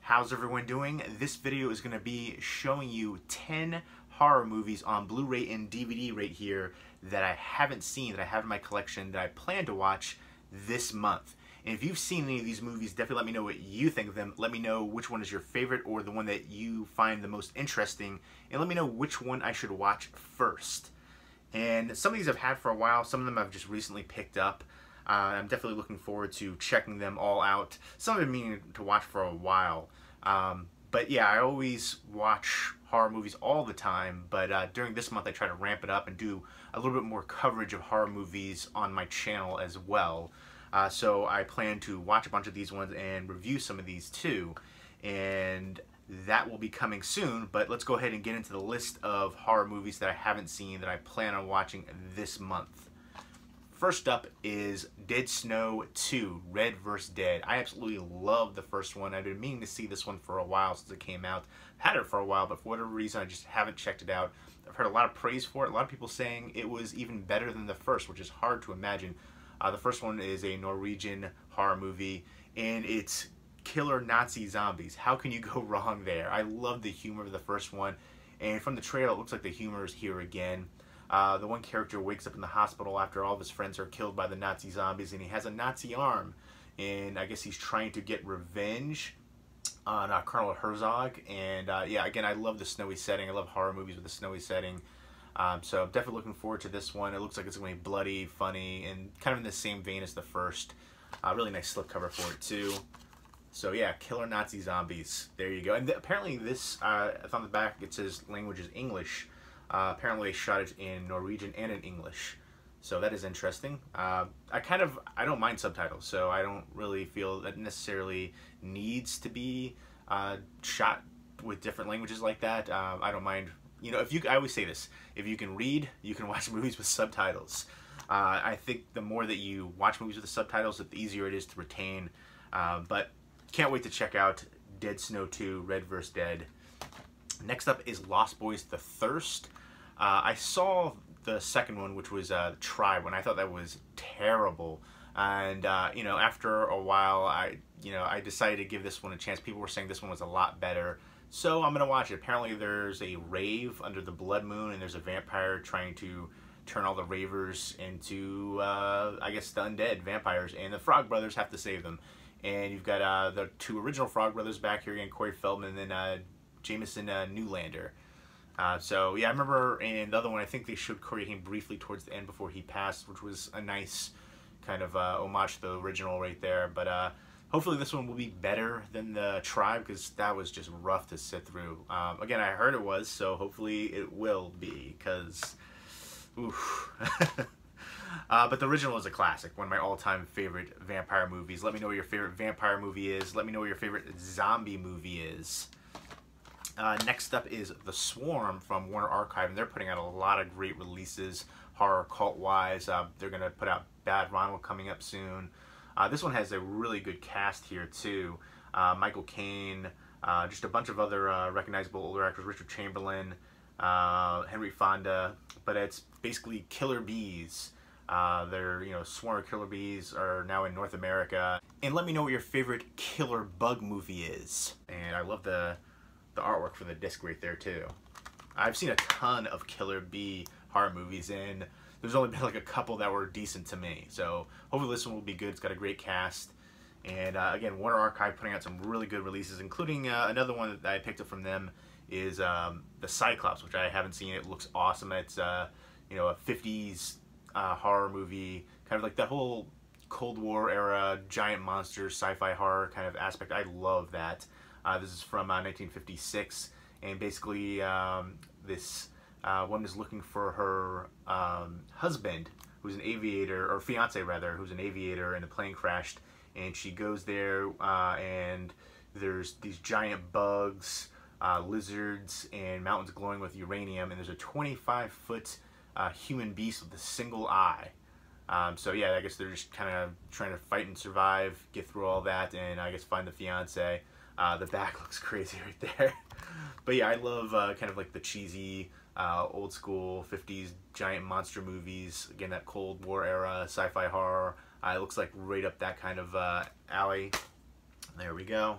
How's everyone doing? This video is going to be showing you 10 horror movies on Blu-ray and DVD right here that I haven't seen, that I have in my collection, that I plan to watch this month. And if you've seen any of these movies, definitely let me know what you think of them. Let me know which one is your favorite or the one that you find the most interesting. And let me know which one I should watch first. And some of these I've had for a while. Some of them I've just recently picked up. I'm definitely looking forward to checking them all out. Some I've been meaning to watch for a while. But yeah, I always watch horror movies all the time, but during this month I try to ramp it up and do a little bit more coverage of horror movies on my channel as well. So I plan to watch a bunch of these ones and review some of these too. And that will be coming soon, but let's go ahead and get into the list of horror movies that I haven't seen that I plan on watching this month. First up is Dead Snow 2, Red vs. Dead. I absolutely love the first one. I've been meaning to see this one for a while since it came out. I've had it for a while, but for whatever reason I just haven't checked it out. I've heard a lot of praise for it. A lot of people saying it was even better than the first, which is hard to imagine. The first one is a Norwegian horror movie, and it's killer Nazi zombies. How can you go wrong there? I love the humor of the first one, and from the trailer it looks like the humor is here again. The one character wakes up in the hospital after all of his friends are killed by the Nazi zombies, and he has a Nazi arm, and I guess he's trying to get revenge on Colonel Herzog. And yeah, again, I love the snowy setting. I love horror movies with a snowy setting. So I'm definitely looking forward to this one. It looks like it's going to be bloody, funny, and kind of in the same vein as the first. Really nice slipcover for it too. So yeah, killer Nazi zombies. There you go. And apparently this, on the back it says language is English. Apparently they shot it in Norwegian and in English, so that is interesting. I don't mind subtitles, so I don't really feel that necessarily needs to be shot with different languages like that. I don't mind, you know, I always say this, if you can read, you can watch movies with subtitles. I think the more that you watch movies with the subtitles, the easier it is to retain. But can't wait to check out Dead Snow 2, Red vs. Dead. Next up is Lost Boys: The Thirst. I saw the second one, which was Tribe, and I thought that was terrible. And you know, after a while, I decided to give this one a chance. People were saying this one was a lot better, so I'm gonna watch it. Apparently, there's a rave under the blood moon, and there's a vampire trying to turn all the ravers into, I guess, the undead vampires, and the Frog Brothers have to save them. And you've got the two original Frog Brothers back here again, Corey Feldman, and then Jameson Newlander. So yeah, I remember in the other one, I think they showed Corey Haim briefly towards the end before he passed, which was a nice kind of homage to the original right there. But hopefully this one will be better than the Tribe, because that was just rough to sit through. Again, I heard it was, so hopefully it will be, because oof. But the original is a classic, one of my all-time favorite vampire movies. Let me know what your favorite vampire movie is. Let me know what your favorite zombie movie is. Next up is The Swarm from Warner Archive, and they're putting out a lot of great releases, horror cult-wise. They're going to put out Bad Ronald coming up soon. This one has a really good cast here too. Michael Caine, just a bunch of other recognizable older actors, Richard Chamberlain, Henry Fonda, but it's basically killer bees. They're, you know, swarm of killer bees are now in North America. And let me know what your favorite killer bug movie is. And I love the artwork for the disc right there too. I've seen a ton of killer bee horror movies, and there's only been like a couple that were decent to me. So hopefully this one will be good. It's got a great cast. And again, Warner Archive putting out some really good releases, including another one that I picked up from them is the Cyclops, which I haven't seen. It looks awesome. It's you know, a 50s horror movie, kind of like that whole Cold War era giant monsters sci-fi horror kind of aspect. I love that. This is from 1956, and basically this woman is looking for her husband, who's an aviator, or fiance rather, who's an aviator, and the plane crashed, and she goes there, and there's these giant bugs, lizards, and mountains glowing with uranium, and there's a 25-foot human beast with a single eye. So yeah, I guess they're just kind of trying to fight and survive, get through all that, and I guess find the fiance. The back looks crazy right there. But yeah, I love kind of like the cheesy, old school 50s giant monster movies. Again, that Cold War era sci-fi horror. It looks like right up that kind of alley. There we go.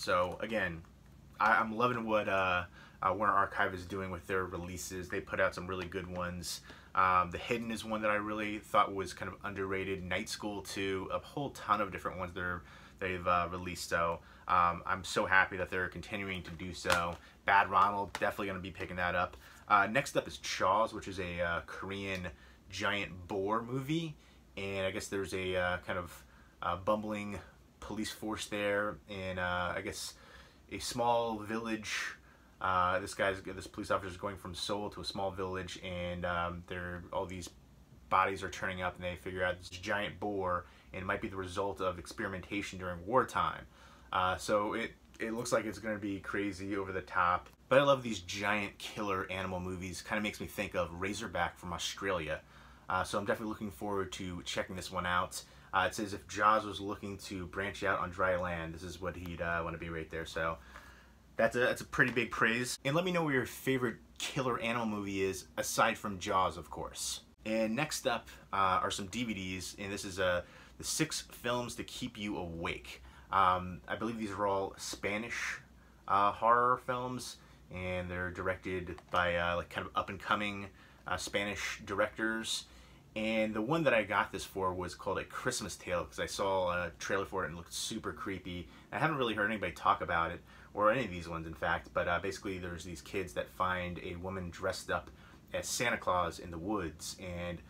So again, I'm loving what Warner Archive is doing with their releases. They put out some really good ones. The Hidden is one that I really thought was kind of underrated. Night School too. A whole ton of different ones they've released. So I'm so happy that they're continuing to do so. Bad Ronald, definitely going to be picking that up. Next up is Jaws, which is a Korean giant boar movie. And I guess there's a kind of bumbling police force there in I guess a small village. This police officer is going from Seoul to a small village, and all these bodies are turning up, and they figure out this giant boar, and it might be the result of experimentation during wartime. So it looks like it's going to be crazy, over the top. But I love these giant killer animal movies. Kind of makes me think of Razorback from Australia. So I'm definitely looking forward to checking this one out. It says if Jaws was looking to branch out on dry land, this is what he'd want to be right there. So that's a pretty big praise. And let me know what your favorite killer animal movie is, aside from Jaws, of course. And next up are some DVDs, and this is the 6 films to keep you awake. I believe these are all Spanish horror films, and they're directed by like kind of up-and-coming Spanish directors. And the one that I got this for was called A Christmas Tale, because I saw a trailer for it and it looked super creepy. I haven't really heard anybody talk about it, or any of these ones in fact, but basically there's these kids that find a woman dressed up as Santa Claus in the woods, and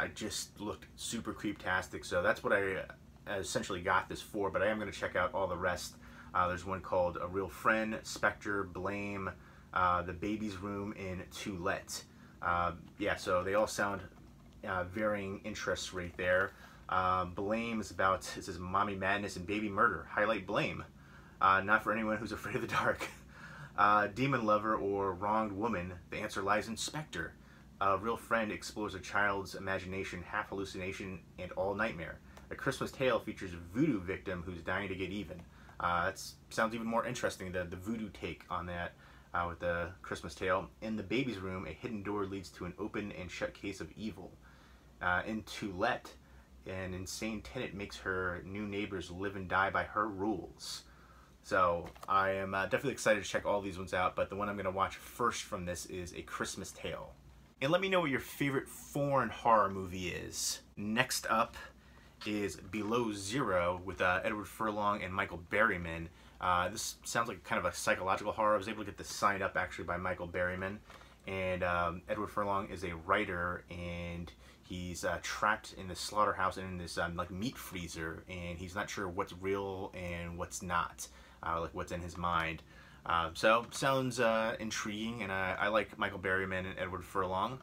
it just looked super creeptastic. So that's what I essentially got this for, but I am going to check out all the rest. There's one called A Real Friend, Spectre, Blame, The Baby's Room, and To Let. Yeah, so they all sound varying interests right there. Blame is about, it says, mommy madness and baby murder. Highlight Blame. Not for anyone who's afraid of the dark. Demon Lover or Wronged Woman. The answer lies in Spectre. Real Friend explores a child's imagination, half hallucination, and all nightmare. A Christmas Tale features a voodoo victim who's dying to get even. That sounds even more interesting, the voodoo take on that with the Christmas Tale. In the Baby's Room, a hidden door leads to an open and shut case of evil. In To Let, an insane tenant makes her new neighbors live and die by her rules. So I am definitely excited to check all these ones out, but the one I'm going to watch first from this is A Christmas Tale. And let me know what your favorite foreign horror movie is. Next up is Below Zero with Edward Furlong and Michael Berryman. This sounds like kind of a psychological horror. I was able to get this signed up actually by Michael Berryman. And Edward Furlong is a writer, and he's trapped in this slaughterhouse and in this like meat freezer, and he's not sure what's real and what's not, like what's in his mind. So sounds intriguing, and I like Michael Berryman and Edward Furlong,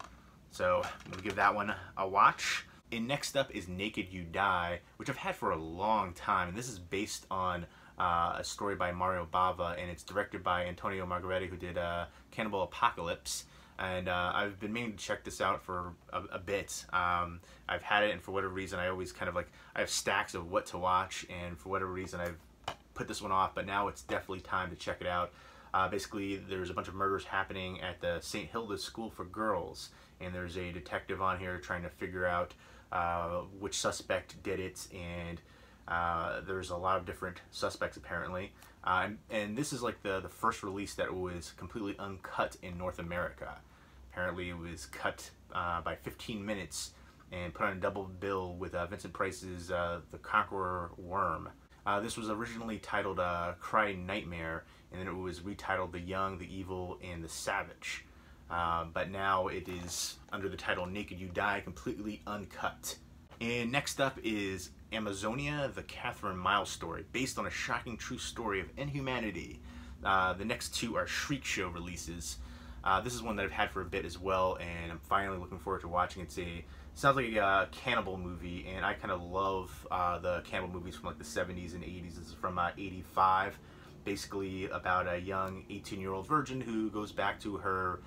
so I'm gonna give that one a watch. And next up is Naked You Die, which I've had for a long time, and this is based on a story by Mario Bava, and it's directed by Antonio Margheriti, who did Cannibal Apocalypse. And I've been meaning to check this out for a bit. I've had it, and for whatever reason, I always kind of like, I have stacks of what to watch, and for whatever reason, I've put this one off, but now it's definitely time to check it out. Basically, there's a bunch of murders happening at the St. Hilda's School for Girls, and there's a detective on here trying to figure out which suspect did it, and there's a lot of different suspects apparently. And this is like the first release that was completely uncut in North America. Apparently it was cut by 15 minutes and put on a double bill with Vincent Price's The Conqueror Worm. This was originally titled Cry Nightmare, and then it was retitled The Young, the Evil, and the Savage. But now it is under the title Naked You Die, completely uncut. And next up is Amazonia, the Catherine Miles story, based on a shocking true story of inhumanity. The next two are Shriek Show releases. This is one that I've had for a bit as well, and I'm finally looking forward to watching it. Sounds like a cannibal movie, and I kind of love the cannibal movies from like the 70s and 80s. This is from '85, basically about a young 18-year-old virgin who goes back to her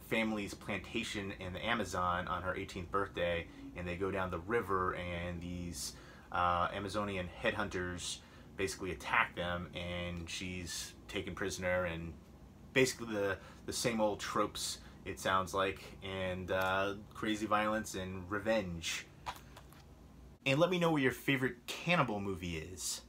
family's plantation in the Amazon on her 18th birthday, and they go down the river, and these Amazonian headhunters basically attack them, and she's taken prisoner, and basically the same old tropes, it sounds like, and crazy violence and revenge. And let me know what your favorite cannibal movie is.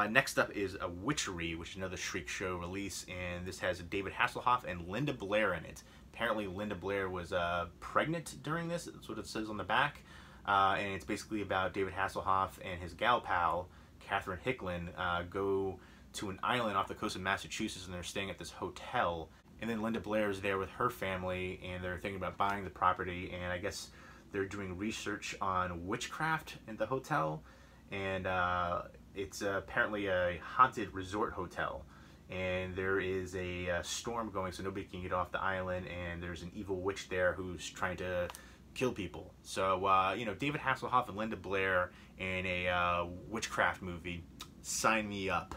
Next up is a Witchery, which is another Shriek Show release, and this has David Hasselhoff and Linda Blair in it. Apparently Linda Blair was pregnant during this, that's what it says on the back, and it's basically about David Hasselhoff and his gal pal, Catherine Hicklin, go to an island off the coast of Massachusetts, and they're staying at this hotel, and then Linda Blair is there with her family, and they're thinking about buying the property, and I guess they're doing research on witchcraft in the hotel, and it's apparently a haunted resort hotel, and there is a storm going, so nobody can get off the island, and there's an evil witch there who's trying to kill people. So, you know, David Hasselhoff and Linda Blair in a witchcraft movie, sign me up.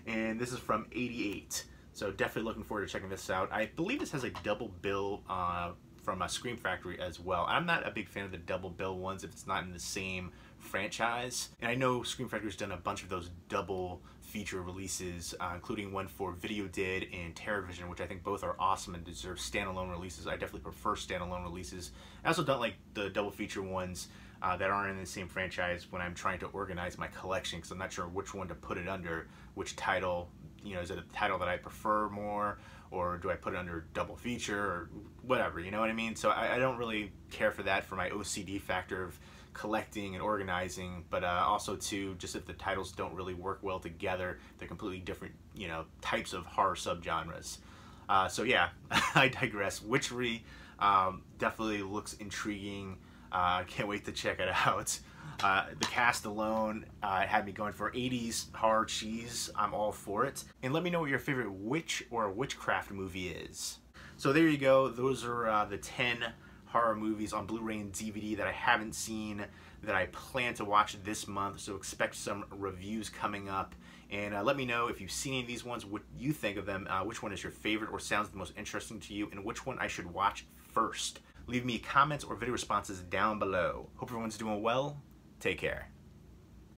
And this is from '88, so definitely looking forward to checking this out. I believe this has a double bill from Scream Factory as well. I'm not a big fan of the double bill ones if it's not in the same franchise. And I know Scream Factory's done a bunch of those double feature releases, including one for Video Did and TerrorVision, which I think both are awesome and deserve standalone releases. I definitely prefer standalone releases. I also don't like the double feature ones that aren't in the same franchise when I'm trying to organize my collection, because I'm not sure which one to put it under, which title. You know, is it a title that I prefer more, or do I put it under double feature, or whatever, you know what I mean? So I don't really care for that for my OCD factor of collecting and organizing, but also too, just if the titles don't really work well together, they're completely different, you know, types of horror subgenres. So yeah, I digress. Witchery definitely looks intriguing. I can't wait to check it out. The cast alone had me going for 80s horror cheese. I'm all for it. And let me know what your favorite witch or witchcraft movie is. So there you go. Those are the 10 horror movies on Blu-ray and DVD that I haven't seen, that I plan to watch this month. So expect some reviews coming up. And let me know if you've seen any of these ones, what you think of them, which one is your favorite or sounds the most interesting to you, and which one I should watch first. Leave me comments or video responses down below. Hope everyone's doing well. Take care.